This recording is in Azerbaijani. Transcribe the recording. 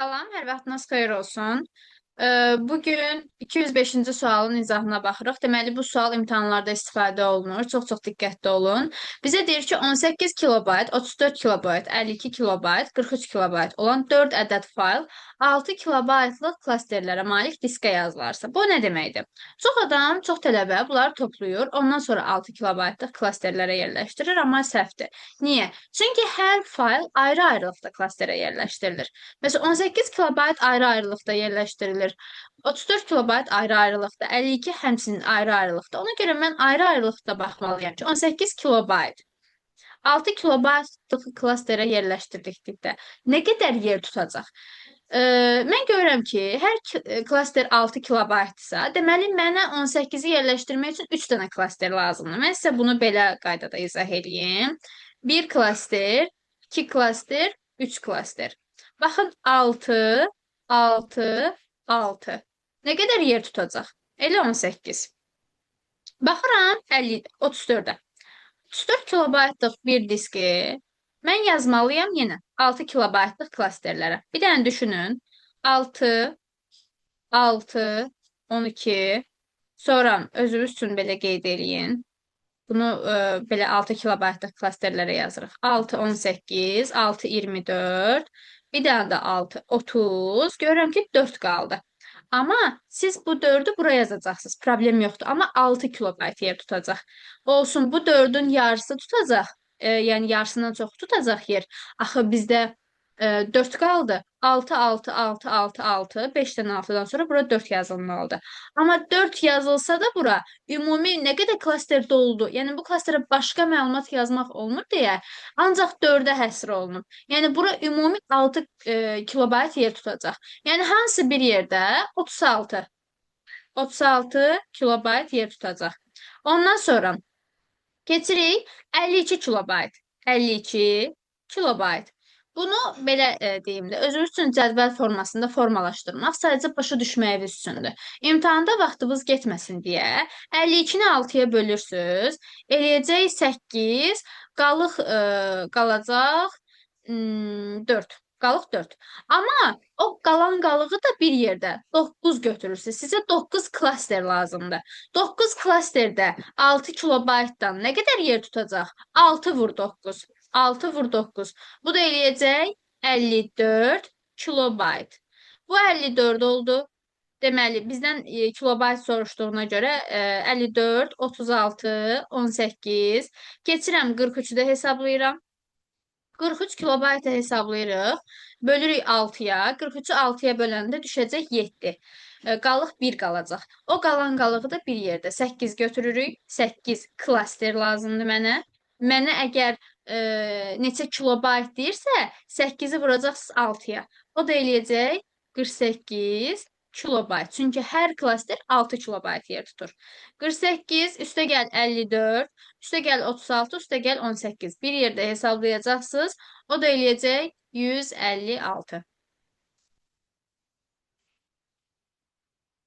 Salam, hər vaxtınız xeyir olsun. Bugün 205-ci sualın izahına baxırıq. Deməli, bu sual imtahanlarda istifadə olunur. Çox-çox diqqətli olun. Bizə deyir ki, 18 kilobayt, 34 kilobayt, 52 kilobayt, 43 kilobayt olan 4 ədəd fayl 6 kilobaytlıq klasterlərə malik diskə yazılarsa. Bu nə deməkdir? Çox adam, çox tələbə bunları toplayır, ondan sonra 6 kilobaytlıq klasterlərə yerləşdirir, amma səhvdir. Niyə? Çünki hər fayl ayrı-ayrılıqda klasterə yerləşdirilir. Mesela 18 kilobayt ayrı-ayrılıqda yerləşdirilir. 34 kilobayt ayrı-ayrılıqda, 52 həmçinin ayrı-ayrılıqda. Ona görə mən ayrı-ayrılıqda baxmalıyam ki, 18 kilobayt 6 kilobaytlıq klasterə yerləşdirdikdə nə qədər yer tutacaq? Mən görürəm ki, hər klaster 6 kilobaytdırsa, deməli mənə 18-i yerləşdirmək üçün 3 dənə klaster lazımdır. Mən sizə bunu belə qaydada izah edeyim. 1 klaster, 2 klaster, 3 klaster. Baxın 6, 6, 6. Nə qədər yer tutacaq? Elə 18. Baxıram 50, 34-ə. 34 kilobaytlıq bir diski mən yazmalıyam yenə 6 kilobaytlıq klasterlərə. Bir dənə düşünün. 6, 6, 12. Sonra özünüz üçün belə qeyd eləyin. Bunu belə 6 kilobaytlıq klasterlərə yazırıq. 6, 18, 6, 24. Bir dənə də 6, 30. Görürəm ki, 4 qaldı. Amma siz bu 4'ü buraya yazacaqsınız. Problem yoxdur. Amma 6 kilobayt yer tutacaq. Olsun, bu 4'ün yarısı tutacaq. Yəni yarısından çox tutacaq yer. Axı bizdə 4 qaldı. 6, 6, 6, 6, 6. 5'dən 6'dan sonra bura 4 yazılmalıdır. Amma 4 yazılsa da bura ümumi nə qədər klaster doldu? Yəni bu klasterə başqa məlumat yazmaq olmur deyə ancaq 4'ə həsr olunub. Yəni bura ümumi 6 kilobayt yer tutacaq. Yəni hansı bir yerdə 36. 36 kilobayt yer tutacaq. Ondan sonra keçirik 52 kilobayt. 52 kilobayt. Bunu belə deyim də, özünüz üçün cədvəl formasında formalaşdırmaq sadəcə başa düşməyiniz üçündür. İmtahanda vaxtınız getməsin deyə 52-ni 6-ya bölürsüz. Eləyəcək 8, qalacaq 4. Qalıq 4. Amma o qalan qalığı da bir yerdə 9 götürürsünüz. Sizə 9 klaster lazımdır. 9 klasterdə 6 kilobaytdan nə qədər yer tutacaq? 6 vur 9. 6 vur 9. Bu da eləyəcək 54 kilobayt. Bu 54 oldu. Deməli, bizdən kilobayt soruşduğuna görə 54, 36, 18. Keçirəm 43-ü də hesablayıram. 43 kilobaytı hesablayırıq. Bölürük 6-ya. 43-ü 6-ya böləndə düşəcək 7. Qalıq 1 qalacaq. O qalan qalığı da bir yerdə 8 götürürük. 8 klaster lazımdır mənə. Mənə əgər neçə kilobayt deyirsə, 8-i vuracaqsınız 6-ya. O da eləyəcək 48 kilobayt. Çünki hər klaster 6 kilobayt yer tutur. 48 üstə gəl 54, üstə gəl 36, üstə gəl 18. Bir yerdə hesablayacaqsınız. O da eləyəcək 156.